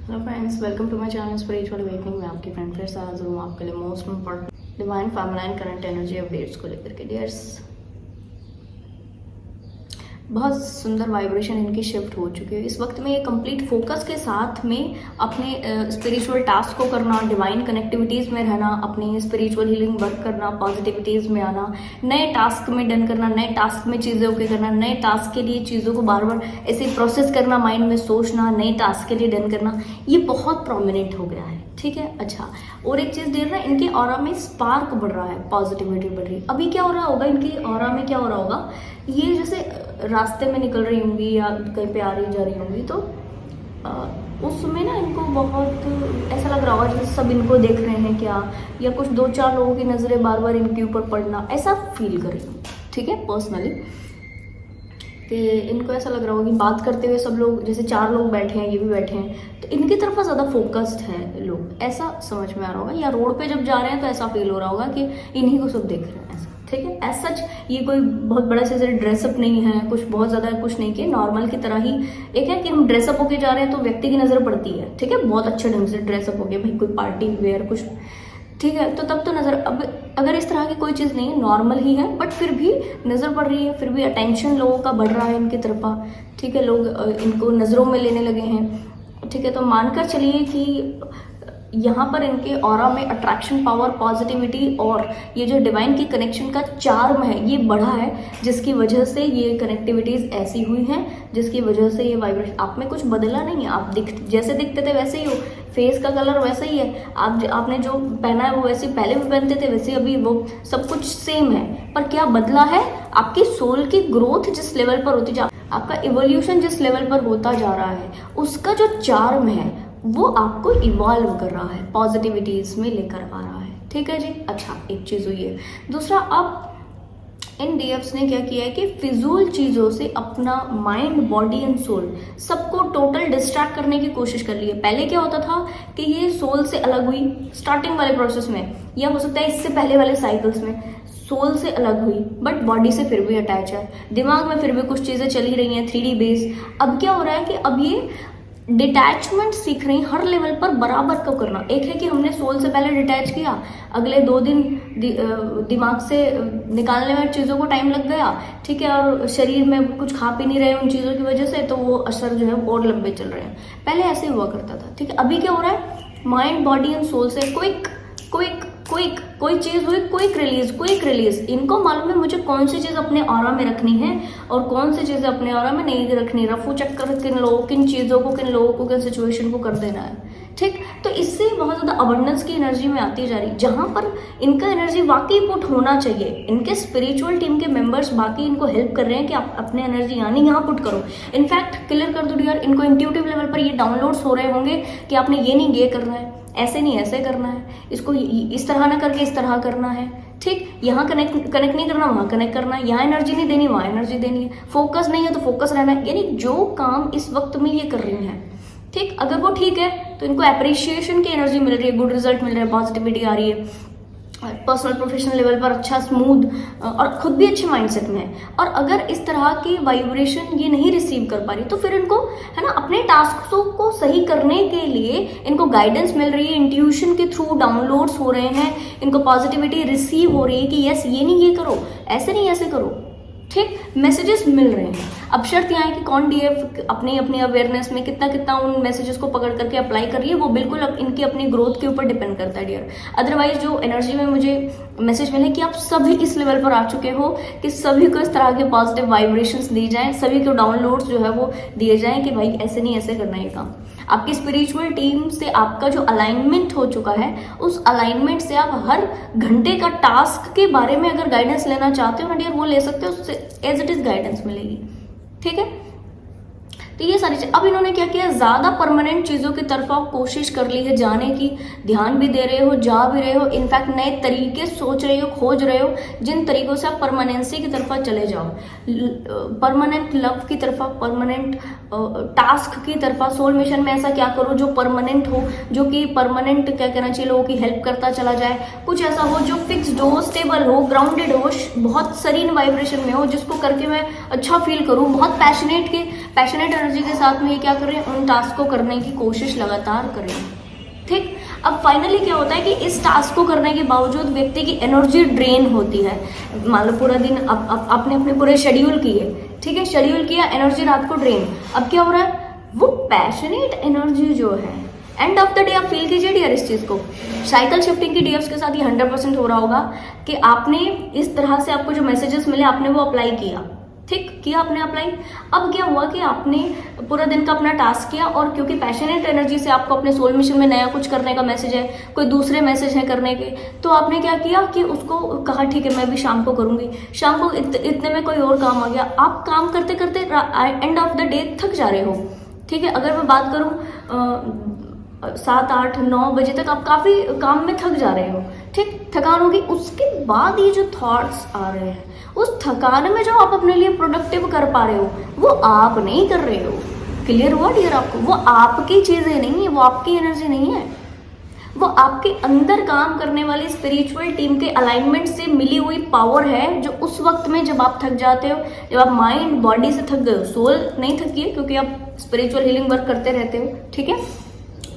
Hello friends, welcome to my channel spiritual awakening. मैं आपकी friend फिर से हाजिर हूँ आपके लिए most important divine feminine current energy updates को लेकर के। डियर्स, बहुत सुंदर वाइब्रेशन इनकी शिफ्ट हो चुकी है इस वक्त में। ये कंप्लीट फोकस के साथ में अपने स्पिरिचुअल टास्क को करना, डिवाइन कनेक्टिविटीज़ में रहना, अपनी स्पिरिचुअल हीलिंग वर्क करना, पॉजिटिविटीज़ में आना, नए टास्क में डन करना, नए टास्क में चीज़ें ओके करना, नए टास्क के लिए चीज़ों को बार बार ऐसे प्रोसेस करना, माइंड में सोचना, नए टास्क के लिए डन करना, ये बहुत प्रोमिनेंट हो गया है। ठीक है, अच्छा, और एक चीज़ देख रहा है, इनके ऑरा में स्पार्क बढ़ रहा है, पॉजिटिविटी बढ़ रही है। अभी क्या हो रहा होगा इनकी ऑरा में, क्या हो रहा होगा, ये जैसे रास्ते में निकल रही होंगी या कहीं पे आ रही जा रही होंगी, तो उसमें ना इनको बहुत ऐसा लग रहा होगा जैसे सब इनको देख रहे हैं क्या, या कुछ दो चार लोगों की नज़रें बार बार इनके ऊपर पड़ना, ऐसा फील कर रही हूँ। ठीक है, पर्सनली कि इनको ऐसा लग रहा होगा कि बात करते हुए सब लोग, जैसे चार लोग बैठे हैं, ये भी बैठे हैं, तो इनकी तरफ ज़्यादा फोकस्ड है लोग, ऐसा समझ में आ रहा होगा। या रोड पे जब जा रहे हैं तो ऐसा फील हो रहा होगा कि इन्हीं को सब देख रहे हैं, ऐसा। ठीक है, एज सच ये कोई बहुत बड़ा से ड्रेसअप नहीं है, कुछ बहुत ज़्यादा कुछ नहीं किया, नॉर्मल की तरह ही। एक है कि हम ड्रेसअप होके जा रहे हैं तो व्यक्ति की नज़र पड़ती है। ठीक है, बहुत अच्छे ढंग से ड्रेसअप हो गया भाई, कोई पार्टी वेयर कुछ, ठीक है, तो तब तो नज़र, अब अगर इस तरह की कोई चीज़ नहीं है, नॉर्मल ही है, बट फिर भी नज़र पड़ रही है, फिर भी अटेंशन लोगों का बढ़ रहा है इनकी तरफा। ठीक है, लोग इनको नज़रों में लेने लगे हैं। ठीक है, तो मानकर चलिए कि यहाँ पर इनके ऑरा में अट्रैक्शन पावर, पॉजिटिविटी और ये जो डिवाइन की कनेक्शन का चार्म है, ये बढ़ा है, जिसकी वजह से ये कनेक्टिविटीज़ ऐसी हुई हैं, जिसकी वजह से ये वाइब्रेशन, आप में कुछ बदला नहीं है, आप जैसे दिखते थे वैसे ही हो, फेस का कलर वैसा ही है, आपने जो पहना है वो वैसे पहले भी पहनते थे, वैसे अभी वो सब कुछ सेम है। पर क्या बदला है, आपकी सोल की ग्रोथ जिस लेवल पर होती जा, आपका इवोल्यूशन जिस लेवल पर होता जा रहा है, उसका जो चार्म है वो आपको इवॉल्व कर रहा है, पॉजिटिविटीज में लेकर आ रहा है। ठीक है जी, अच्छा, एक चीज हुई है। दूसरा, अब इन डीएफ्स ने क्या किया है कि फिजूल चीज़ों से अपना माइंड, बॉडी एंड सोल सबको टोटल डिस्ट्रैक्ट करने की कोशिश कर ली है। पहले क्या होता था कि ये सोल से अलग हुई स्टार्टिंग वाले प्रोसेस में, या हो सकता है इससे पहले वाले साइकिल्स में सोल से अलग हुई, बट बॉडी से फिर भी अटैच है, दिमाग में फिर भी कुछ चीज़ें चली रही हैं 3D बेस। अब क्या हो रहा है कि अब ये डिटैचमेंट सीख रही हर लेवल पर बराबर को करना। एक है कि हमने सोल से पहले डिटैच किया, अगले 2 दिन दिमाग से निकालने में चीज़ों को टाइम लग गया। ठीक है, और शरीर में कुछ खा पी नहीं रहे उन चीज़ों की वजह से, तो वो असर जो है और लंबे चल रहे हैं। पहले ऐसे हुआ करता था। ठीक है, अभी क्या हो रहा है, माइंड, बॉडी एंड सोल से क्विक क्विक क्विक, कोई चीज़ हुई, क्विक रिलीज। इनको मालूम है मुझे कौन सी चीज़ अपने ऑरा में रखनी है और कौन सी चीज़ें अपने ऑरा में नहीं रखनी। रफू चक्कर किन लोगों, किन चीज़ों को, किन लोगों को, किन सिचुएशन को कर देना है। ठीक, तो इससे बहुत ज़्यादा अबंडेंस की एनर्जी में आती जा रही, जहाँ पर इनका एनर्जी वाकई पुट होना चाहिए। इनके स्पिरिचुअल टीम के मेंबर्स बाकी इनको हेल्प कर रहे हैं कि आप अपने एनर्जी यानी यहाँ पुट करो। इनफैक्ट क्लियर कर दो यार, इनको इंट्यूटिव लेवल पर ये डाउनलोड्स हो रहे होंगे कि आपने ये नहीं ये करना है, ऐसे नहीं ऐसे करना है, इसको इस तरह ना करके इस तरह करना है। ठीक, यहाँ कनेक्ट नहीं करना, वहाँ कनेक्ट करना है, यहाँ एनर्जी नहीं देनी, वहाँ एनर्जी देनी है, फोकस नहीं है तो फोकस रहना है। यानी जो काम इस वक्त में ये कर रही हैं, ठीक, अगर वो ठीक है तो इनको अप्रिशिएशन की एनर्जी मिल रही है, गुड रिजल्ट मिल रहा है, पॉजिटिविटी आ रही है, पर्सनल प्रोफेशनल लेवल पर अच्छा स्मूथ, और खुद भी अच्छे माइंडसेट में है। और अगर इस तरह की वाइब्रेशन ये नहीं रिसीव कर पा रही, तो फिर इनको, है ना, अपने टास्कों को सही करने के लिए इनको गाइडेंस मिल रही है, इंट्यूशन के थ्रू डाउनलोड्स हो रहे हैं, इनको पॉजिटिविटी रिसीव हो रही है कि यस, ये नहीं ये करो, ऐसे नहीं ऐसे करो। ठीक, मैसेजेस मिल रहे हैं। अब शर्त यहाँ है कि कौन डीएफ अपनी अपनी अवेयरनेस में कितना उन मैसेजेस को पकड़ करके अप्लाई कर रही है, वो बिल्कुल अब इनकी अपनी ग्रोथ के ऊपर डिपेंड करता है डियर। अदरवाइज जो एनर्जी में मुझे मैसेज मिले कि आप सभी इस लेवल पर आ चुके हो कि सभी को इस तरह के पॉजिटिव वाइब्रेशंस दी जाएं, सभी को डाउनलोड्स जो है वो दिए जाएं कि भाई ऐसे नहीं ऐसे करना है काम। आपकी स्पिरिचुअल टीम से आपका जो अलाइनमेंट हो चुका है, उस अलाइनमेंट से आप हर घंटे का टास्क के बारे में अगर गाइडेंस लेना चाहते हो ना डियर, वो ले सकते हो, उससे एज इट इज गाइडेंस मिलेगी। ठीक है, तो ये सारी चीज, अब इन्होंने क्या किया, ज्यादा परमानेंट चीजों की तरफ आप कोशिश कर ली है जाने की, ध्यान भी दे रहे हो, जा भी रहे हो, इनफैक्ट नए तरीके सोच रहे हो, खोज रहे हो, जिन तरीकों से आप परमानेंसी की तरफ चले जाओ, परमानेंट लव की तरफ, परमानेंट टास्क की तरफ। सोल मिशन में ऐसा क्या करो जो परमानेंट हो, जो कि परमानेंट क्या कहना चाहिए, लोगों की हेल्प करता चला जाए, कुछ ऐसा हो जो फिक्स्ड हो, स्टेबल हो, ग्राउंडेड हो, बहुत सरीन वाइब्रेशन में हो, जिसको करके मैं अच्छा फील करूँ, बहुत पैशनेट एनर्जी के साथ में ये क्या कर रहे हैं, उन टास्क को करने की कोशिश लगातार करें। ठीक, अब फाइनली क्या होता है कि इस टास्क को करने के बावजूद व्यक्ति की एनर्जी ड्रेन होती है। मान लो पूरा दिन आपने अपने पूरे शेड्यूल किए, ठीक है, शेड्यूल किया, एनर्जी रात को ड्रेन। अब क्या हो रहा है, वो पैशनेट एनर्जी जो है एंड ऑफ द डे आप फील कीजिए डियर इस चीज को, साइकिल शिफ्टिंग की डीएफ्स के साथ ये 100% हो रहा होगा कि आपने इस तरह से आपको जो मैसेजेस मिले आपने वो अप्लाई किया, ठीक किया आपने अप्लाई। अब क्या हुआ कि आपने पूरा दिन का अपना टास्क किया और क्योंकि पैशनेट एनर्जी से आपको अपने सोल मिशन में नया कुछ करने का मैसेज है, कोई दूसरे मैसेज है करने के, तो आपने क्या किया कि उसको कहा ठीक है मैं भी शाम को करूंगी। शाम को इतने में कोई और काम आ गया, आप काम करते करते एंड ऑफ द डे थक जा रहे हो। ठीक है, अगर मैं बात करूं 7, 8, 9 बजे तक आप काफी काम में थक जा रहे हो, ठीक, थकान होगी। उसके बाद ये जो थॉट्स आ रहे हैं, उस थकान में जो आप अपने लिए प्रोडक्टिव कर पा रहे हो वो आप नहीं कर रहे हो। क्लियर हुआ डियर आपको? वो आपकी चीजें नहीं है, वो आपकी एनर्जी नहीं है, वो आपके अंदर काम करने वाली स्पिरिचुअल टीम के अलाइनमेंट से मिली हुई पावर है, जो उस वक्त में जब आप थक जाते हो, जब आप माइंड बॉडी से थक गए हो, सोल नहीं थकी है क्योंकि आप स्पिरिचुअल हीलिंग वर्क करते रहते हो, ठीक है,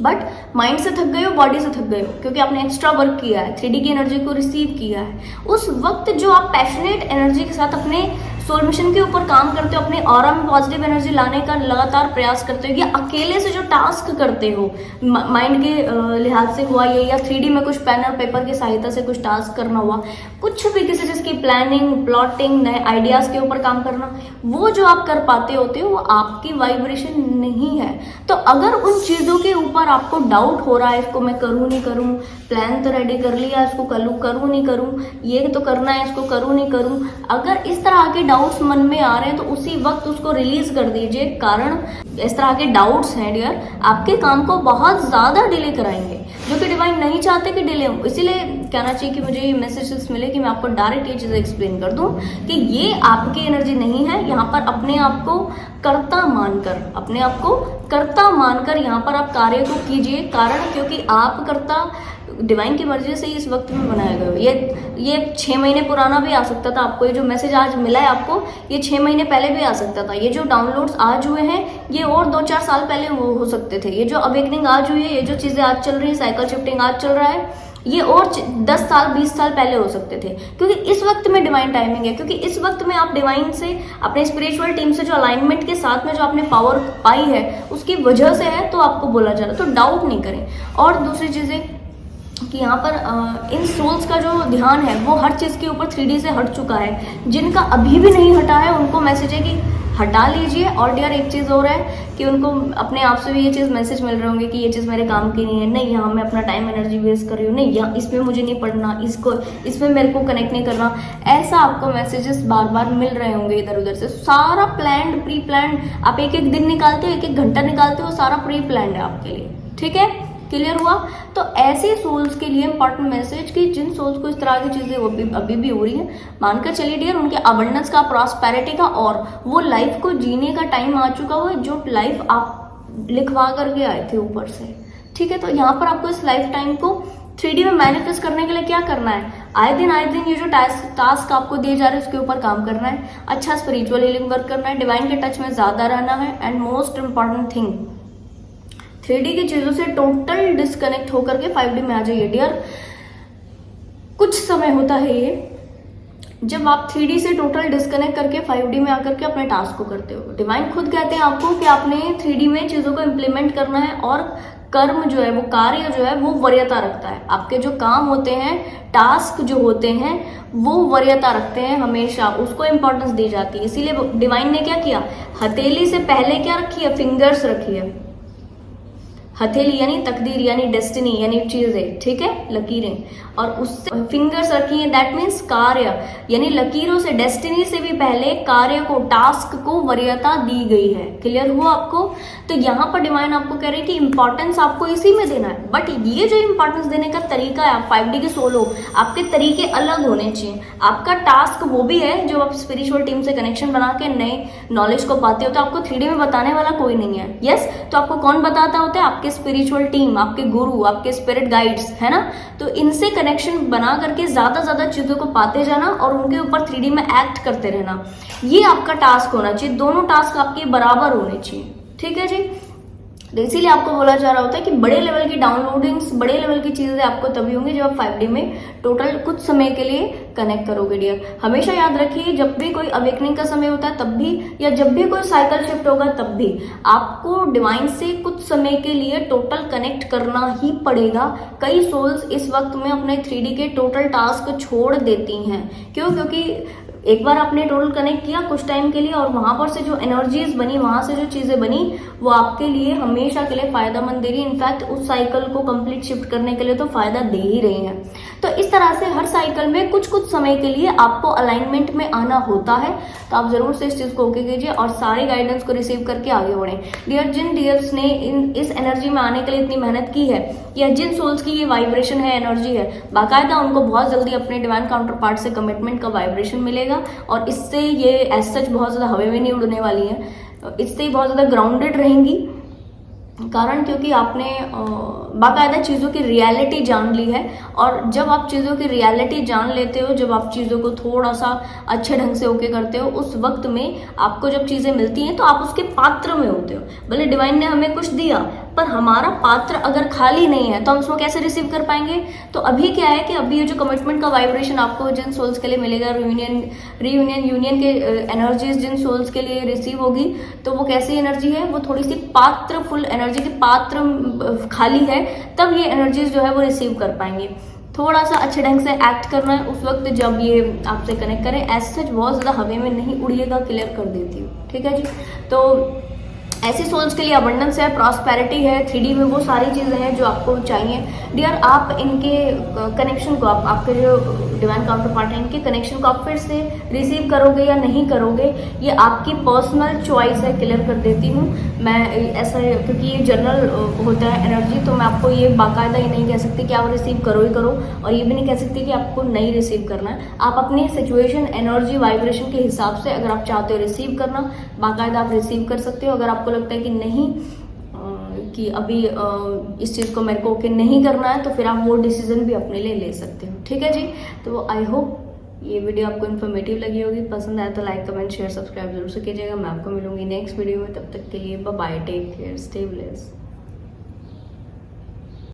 बट माइंड से थक गए हो, बॉडी से थक गए हो क्योंकि आपने एक्स्ट्रा वर्क किया है, 3D की एनर्जी को रिसीव किया है। उस वक्त जो आप पैशनेट एनर्जी के साथ अपने सोल मिशन के ऊपर काम करते हो, अपने ऑरा में पॉजिटिव एनर्जी लाने का लगातार प्रयास करते हो, या अकेले से जो टास्क करते हो माइंड के लिहाज से हुआ ये, या 3D में कुछ पेन और पेपर की सहायता से कुछ टास्क करना हुआ, कुछ भी किसी चीज की प्लानिंग, प्लॉटिंग, नए आइडियाज के ऊपर काम करना, वो जो आप कर पाते होते हो वो आपकी वाइब्रेशन नहीं है। तो अगर उन चीजों के ऊपर आपको डाउट हो रहा है, इसको मैं करूं नहीं करूं, प्लान तो रेडी कर लिया, इसको करूं नहीं करूं, ये तो करना है, इसको करूं नहीं करूं, अगर इस तरह के डाउट्स मन में आ रहे हैं तो उसी वक्त उसको रिलीज कर दीजिए। कारण इस तरह के डाउट्स हैं डियर, आपके काम को बहुत ज्यादा डिले कराएंगे, जो कि डिवाइन नहीं चाहते कि डिले हो। इसीलिए कहना चाहिए कि मुझे ये मैसेजेस मिले कि मैं आपको डायरेक्ट ये चीजें एक्सप्लेन कर दूं कि ये आपकी एनर्जी नहीं है। यहाँ पर अपने आप को कर्ता मानकर, अपने आप को कर्ता मानकर यहाँ पर आप कार्य को कीजिए। कारण क्योंकि आप कर्ता डिवाइन की मर्जी से इस वक्त में बनाया गया हो। ये 6 महीने पुराना भी आ सकता था आपको, ये जो मैसेज आज मिला है आपको, ये 6 महीने पहले भी आ सकता था। ये जो डाउनलोड्स आज हुए हैं ये और 2-4 साल पहले हो सकते थे। ये जो अवेकनिंग आज हुई है, ये जो चीजें आज चल रही है, साइकिल शिफ्टिंग आज चल रहा है, ये और 10 साल 20 साल पहले हो सकते थे, क्योंकि इस वक्त में डिवाइन टाइमिंग है, क्योंकि इस वक्त में आप डिवाइन से, अपने स्पिरिचुअल टीम से जो अलाइनमेंट के साथ में जो आपने पावर पाई है उसकी वजह से है, तो आपको बोला जा रहा है, तो डाउट नहीं करें। और दूसरी चीजें कि यहाँ पर इन सोल्स का जो ध्यान है वो हर चीज़ के ऊपर 3D से हट चुका है। जिनका अभी भी नहीं हटा है उनको मैसेज है कि हटा लीजिए। और डियर एक चीज़ हो रहा है कि उनको अपने आप से भी ये चीज़ मैसेज मिल रहे होंगे कि ये चीज़ मेरे काम की नहीं है, नहीं यहाँ मैं अपना टाइम एनर्जी वेस्ट कर रही हूँ, नहीं यहाँ इसमें मुझे नहीं पढ़ना, इसमें मेरे को कनेक्ट नहीं करना। ऐसा आपको मैसेजेस बार बार मिल रहे होंगे इधर उधर से। सारा प्लान्ड, प्री प्लान्ड, आप एक एक दिन निकालते हो, एक एक घंटा निकालते हो, सारा प्री प्लान्ड है आपके लिए, ठीक है, क्लियर हुआ? तो ऐसे सोल्स के लिए इंपॉर्टेंट मैसेज कि जिन सोल्स को इस तरह की चीजें अभी भी हो रही है, मानकर चलिए डियर उनके अबंडेंस का, प्रॉस्पेरिटी का, और वो लाइफ को जीने का टाइम आ चुका हुआ है जो लाइफ आप लिखवा करके आए थे ऊपर से, ठीक है। तो यहाँ पर आपको इस लाइफ टाइम को 3D में मैनिफेस्ट करने के लिए क्या करना है, आए दिन ये जो टास्क आपको दिए जा रहे हैं उसके ऊपर काम करना है, अच्छा स्पिरिचुअल हीलिंग वर्क करना है, डिवाइन के टच में ज्यादा रहना है, and most important thing 3D की चीजों से टोटल डिस्कनेक्ट होकर के 5D में आ जाइए डियर। कुछ समय होता है ये जब आप 3D से टोटल डिस्कनेक्ट करके 5D में आकर के अपने टास्क को करते हो। डिवाइन खुद कहते हैं आपको कि आपने 3D में चीजों को इम्प्लीमेंट करना है, और कर्म जो है, वो कार्य जो है वो वरीयता रखता है। आपके जो काम होते हैं, टास्क जो होते हैं, वो वरीयता रखते हैं, हमेशा उसको इंपॉर्टेंस दी जाती है। इसीलिए डिवाइन ने क्या किया, हथेली से पहले क्या रखी है, फिंगर्स रखी है। हथेली यानी तकदीर, यानी डेस्टिनी, यानी चीजें, ठीक है, लकीरें, और उससे फिंगर्स रखी है, दैट मीन्स कार्य, यानी लकीरों से, डेस्टिनी से भी पहले कार्य को, टास्क को वरीयता दी गई है। क्लियर हुआ आपको? तो यहाँ पर डिवाइन आपको कह रहे हैं कि इंपॉर्टेंस आपको इसी में देना है, बट ये जो इंपॉर्टेंस देने का तरीका है, आप 5D के सोलो, आपके तरीके अलग होने चाहिए। आपका टास्क वो भी है जो आप स्पिरिचुअल टीम से कनेक्शन बना के नए नॉलेज को पाते हो, तो आपको 3D में बताने वाला कोई नहीं है। यस, तो आपको कौन बताता होता है, आपके आपके स्पिरिचुअल टीम, आपके गुरु, आपके स्पिरिट गाइड्स, है ना, तो इनसे कनेक्शन बना करके ज़्यादा चीज़ों को पाते जाना और उनके ऊपर 3D में एक्ट करते रहना, ये आपका टास्क होना चाहिए। दोनों टास्क आपके बराबर होने चाहिए, ठीक है जी। तो इसीलिए आपको बोला जा रहा होता है कि बड़े लेवल की डाउनलोडिंग्स, बड़े लेवल की चीज़ें आपको तभी होंगी जब आप 5D में टोटल कुछ समय के लिए कनेक्ट करोगे डियर। हमेशा याद रखिए, जब भी कोई अवेकनिंग का समय होता है तब भी, या जब भी कोई साइकिल शिफ्ट होगा तब भी आपको डिवाइन से कुछ समय के लिए टोटल कनेक्ट करना ही पड़ेगा। कई सोल्स इस वक्त में अपने 3D के टोटल टास्क छोड़ देती हैं। क्यों? क्योंकि एक बार आपने टोटल कनेक्ट किया कुछ टाइम के लिए और वहां पर से जो एनर्जीज बनी, वहां से जो चीजें बनी, वो आपके लिए हमेशा के लिए फायदेमंद दे रही है। इनफैक्ट उस साइकिल को कंप्लीट शिफ्ट करने के लिए तो फायदा दे ही रही है। तो इस तरह से हर साइकिल में कुछ समय के लिए आपको अलाइनमेंट में आना होता है। तो आप जरूर से इस चीज को ओके कीजिए और सारे गाइडेंस को रिसीव करके आगे बढ़े डियर। जिन डियर्स ने इस एनर्जी में आने के लिए इतनी मेहनत की है, या जिन सोल्स की ये वाइब्रेशन है, एनर्जी है, बाकायदा उनको बहुत जल्दी अपने डिवाइन काउंटर पार्ट से कमिटमेंट का वाइब्रेशन मिलेगा और इससे ये एज सच बहुत ज्यादा हवा में नहीं उड़ने वाली है, इससे बहुत ज्यादा ग्राउंडेड रहेंगी। कारण क्योंकि आपने बाकायदा चीज़ों की रियलिटी जान ली है, और जब आप चीज़ों की रियलिटी जान लेते हो, जब आप चीज़ों को थोड़ा सा अच्छे ढंग से ओके करते हो, उस वक्त में आपको जब चीज़ें मिलती हैं तो आप उसके पात्र में होते हो। भले डिवाइन ने हमें कुछ दिया, पर हमारा पात्र अगर खाली नहीं है तो हम उसको कैसे रिसीव कर पाएंगे? तो अभी क्या है कि अभी ये जो कमिटमेंट का वाइब्रेशन आपको जिन सोल्स के लिए मिलेगा, यूनियन के एनर्जीज जिन सोल्स के लिए रिसीव होगी, तो वो कैसी एनर्जी है? वो थोड़ी सी पात्र फुल एनर्जी के पात्र खाली है, तब ये एनर्जीज जो है वो रिसीव कर पाएंगे। थोड़ा सा अच्छे ढंग से एक्ट करना है उस वक्त जब ये आपसे कनेक्ट करें। एज सच बहुत ज़्यादा हवे में नहीं उड़िएगा, क्लियर कर देती हूँ, ठीक है जी। तो ऐसी सोल्स के लिए अबंडेंस है, प्रॉस्पेरिटी है, 3D में वो सारी चीज़ें हैं जो आपको चाहिए डियर। आप इनके कनेक्शन को, आपके जो डिवाइन काउंटर पार्ट है, इनके कनेक्शन को आप फिर से रिसीव करोगे या नहीं करोगे, ये आपकी पर्सनल चॉइस है, क्लियर कर देती हूँ मैं। ऐसा क्योंकि ये जनरल होता है एनर्जी, तो मैं आपको ये बाकायदा ये नहीं कह सकती कि आप रिसीव करो ही करो, और ये भी नहीं कह सकती कि आपको नहीं रिसीव करना है। आप अपनी सिचुएशन, एनर्जी, वाइब्रेशन के हिसाब से अगर आप चाहते हो रिसीव करना, बाकायदा आप रिसीव कर सकते हो। अगर आपको लगता है कि नहीं, कि अभी इस चीज़ को मेरे को ओके नहीं करना है, तो फिर आप वो डिसीजन भी अपने लिए ले सकते हो, ठीक है जी। तो आई होप ये वीडियो आपको इन्फॉर्मेटिव लगी होगी। पसंद आया तो लाइक, कमेंट, शेयर, सब्सक्राइब जरूर से कीजिएगा। मैं आपको मिलूंगी नेक्स्ट वीडियो में, तब तक के लिए bye bye, take care, stay blessed.